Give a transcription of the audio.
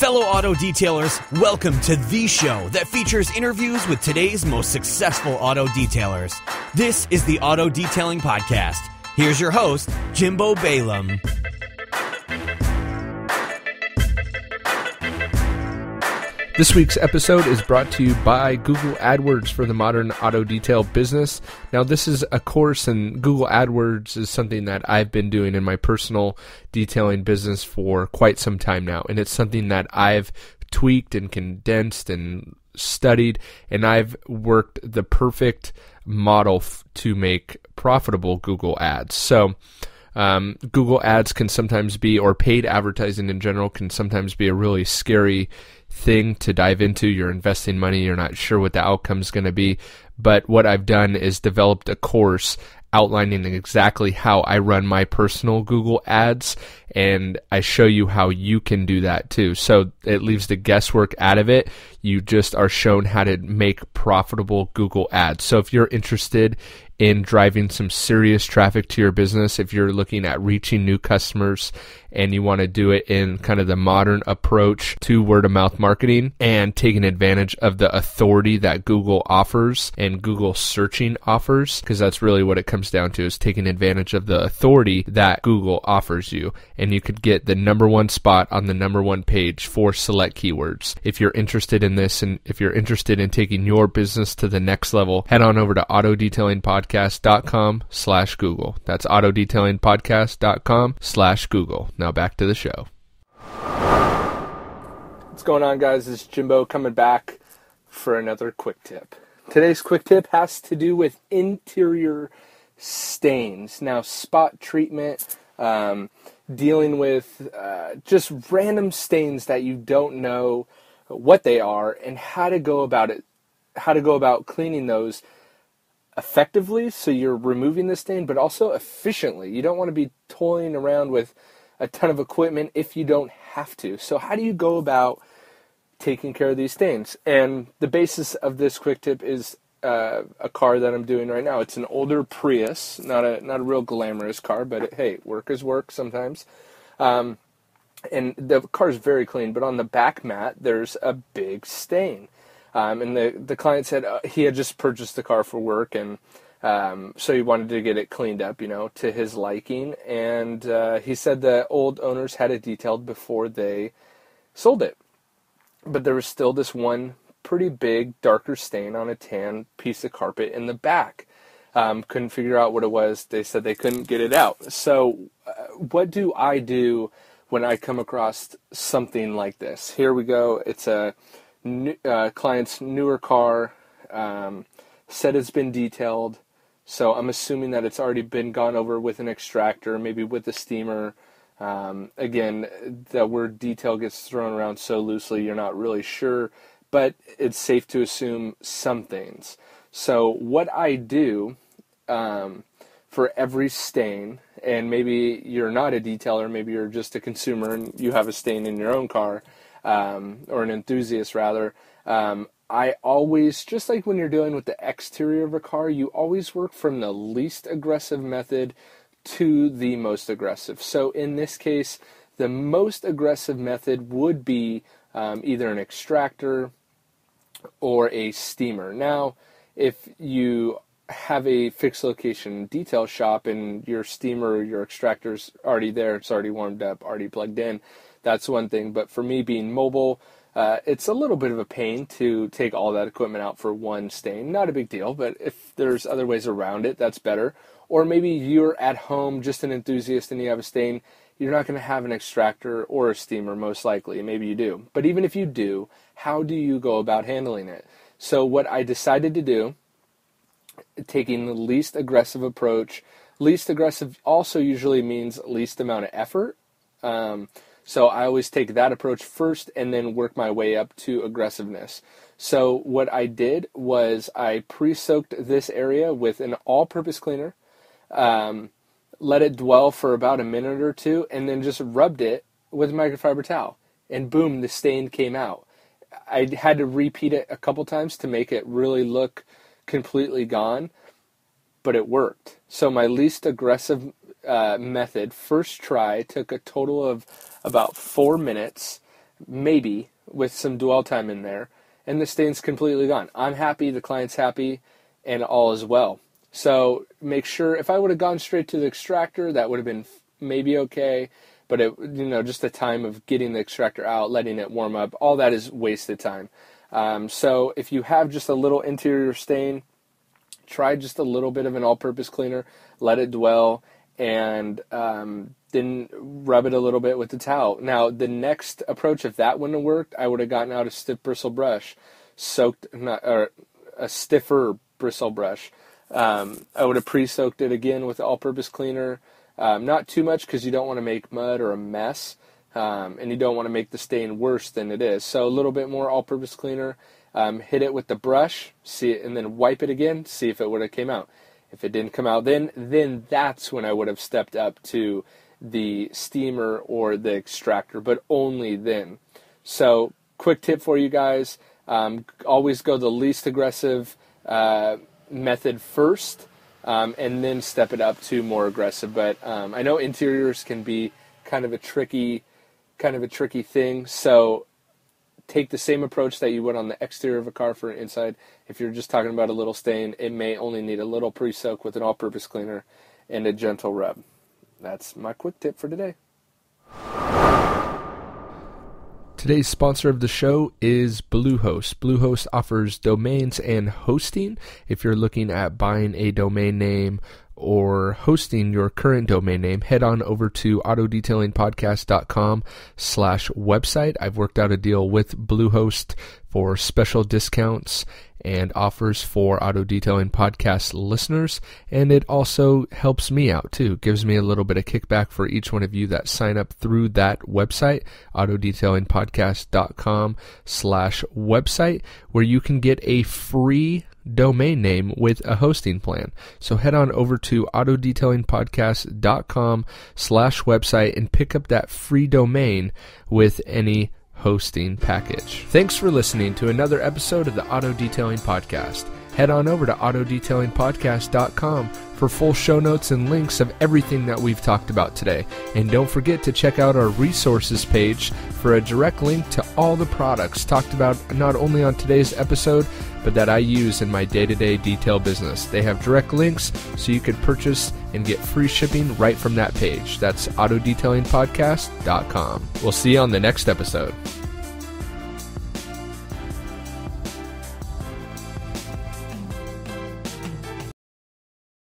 Fellow auto detailers, welcome to the show that features interviews with today's most successful auto detailers. This is the Auto Detailing Podcast. Here's your host, Jimbo Balaam. This week's episode is brought to you by Google AdWords for the modern auto detail business. Now, this is a course, and Google AdWords is something that I've been doing in my personal detailing business for quite some time now, and it's something that I've tweaked and condensed and studied, and I've worked the perfect model to make profitable Google ads. So, Google ads can sometimes be, or paid advertising in general, can sometimes be a really scary thing to dive into. You're investing money, you're not sure what the outcome is going to be. But what I've done is developed a course outlining exactly how I run my personal Google ads, and I show you how you can do that too. So it leaves the guesswork out of it. You just are shown how to make profitable Google ads. So if you're interested in driving some serious traffic to your business, if you're looking at reaching new customers and you want to do it in kind of the modern approach to word-of-mouth marketing and taking advantage of the authority that Google offers and Google searching offers, because that's really what it comes down to, is taking advantage of the authority that Google offers you. And you could get the number one spot on the number one page for select keywords. If you're interested in this, and if you're interested in taking your business to the next level, head on over to autodetailingpodcast.com/Google. That's autodetailingpodcast.com/Google. Now back to the show. What's going on, guys? It's Jimbo coming back for another quick tip. Today's quick tip has to do with interior stains. Now, spot treatment, dealing with just random stains that you don't know what they are and how to go about it, how to go about cleaning those effectively so you're removing the stain, but also efficiently. You don't want to be toiling around with a ton of equipment if you don't have to. So how do you go about taking care of these stains? And the basis of this quick tip is a car that I'm doing right now. It's an older Prius, not a real glamorous car, but hey, work is work sometimes. And the car is very clean, but on the back mat there's a big stain. And the client said he had just purchased the car for work, and so he wanted to get it cleaned up, to his liking. And he said the old owners had it detailed before they sold it. But there was still this one pretty big, darker stain on a tan piece of carpet in the back. Couldn't figure out what it was. They said they couldn't get it out. So what do I do when I come across something like this? Here we go. It's a client's newer car, said it's been detailed, so I'm assuming that it's already been gone over with an extractor, maybe with a steamer. Again, the word detail gets thrown around so loosely you're not really sure, but it's safe to assume some things. So what I do for every stain, and maybe you're not a detailer, maybe you're just a consumer and you have a stain in your own car, or an enthusiast rather, I always, just like when you're dealing with the exterior of a car, you always work from the least aggressive method to the most aggressive. So in this case, the most aggressive method would be either an extractor or a steamer. Now, if you have a fixed location detail shop and your steamer or your extractor's already there, it's already warmed up, already plugged in, that's one thing. But for me, being mobile, it's a little bit of a pain to take all that equipment out for one stain. Not a big deal, but if there's other ways around it, that's better. Or maybe you're at home, just an enthusiast, and you have a stain. You're not going to have an extractor or a steamer, most likely. Maybe you do. But even if you do, how do you go about handling it? So what I decided to do, taking the least aggressive approach. Least aggressive also usually means least amount of effort. So I always take that approach first and then work my way up to aggressiveness. So what I did was I pre-soaked this area with an all-purpose cleaner, let it dwell for about a minute or two, and then just rubbed it with a microfiber towel. And boom, the stain came out. I had to repeat it a couple times to make it really look completely gone, but it worked. So my least aggressive method, first try, took a total of about 4 minutes. maybe with some dwell time in there, and the stain's completely gone. I'm happy, the client's happy, and all is well. So make sure, if I would have gone straight to the extractor, that would have been maybe okay, but just the time of getting the extractor out, letting it warm up, all that is wasted time. So if you have just a little interior stain, try just a little bit of an all-purpose cleaner, let it dwell, and then rub it a little bit with the towel. Now, the next approach, if that wouldn't have worked, I would have gotten out a stiff bristle brush, a stiffer bristle brush. I would have pre-soaked it again with the all-purpose cleaner. Not too much, because you don't want to make mud or a mess, and you don't want to make the stain worse than it is. So a little bit more all-purpose cleaner. Hit it with the brush, see it, and then wipe it again, see if it would have came out. If it didn't come out, then that's when I would have stepped up to the steamer or the extractor, but only then. So, quick tip for you guys, always go the least aggressive method first, and then step it up to more aggressive. But I know interiors can be kind of a tricky thing, so take the same approach that you would on the exterior of a car for an inside. If you're just talking about a little stain, it may only need a little pre-soak with an all-purpose cleaner and a gentle rub. That's my quick tip for today. Today's sponsor of the show is Bluehost. Bluehost offers domains and hosting. If you're looking at buying a domain name or hosting your current domain name, head on over to autodetailingpodcast.com/website. I've worked out a deal with Bluehost for special discounts and offers for Auto Detailing Podcast listeners, and it also helps me out too. Gives me a little bit of kickback for each one of you that sign up through that website, autodetailingpodcast.com/website, where you can get a free domain name with a hosting plan. So head on over to autodetailingpodcast.com/website and pick up that free domain with any hosting package. Thanks for listening to another episode of the Auto Detailing Podcast. Head on over to autodetailingpodcast.com for full show notes and links of everything that we've talked about today. And don't forget to check out our resources page for a direct link to all the products talked about not only on today's episode, but that I use in my day-to-day detail business. They have direct links so you can purchase and get free shipping right from that page. That's autodetailingpodcast.com. We'll see you on the next episode.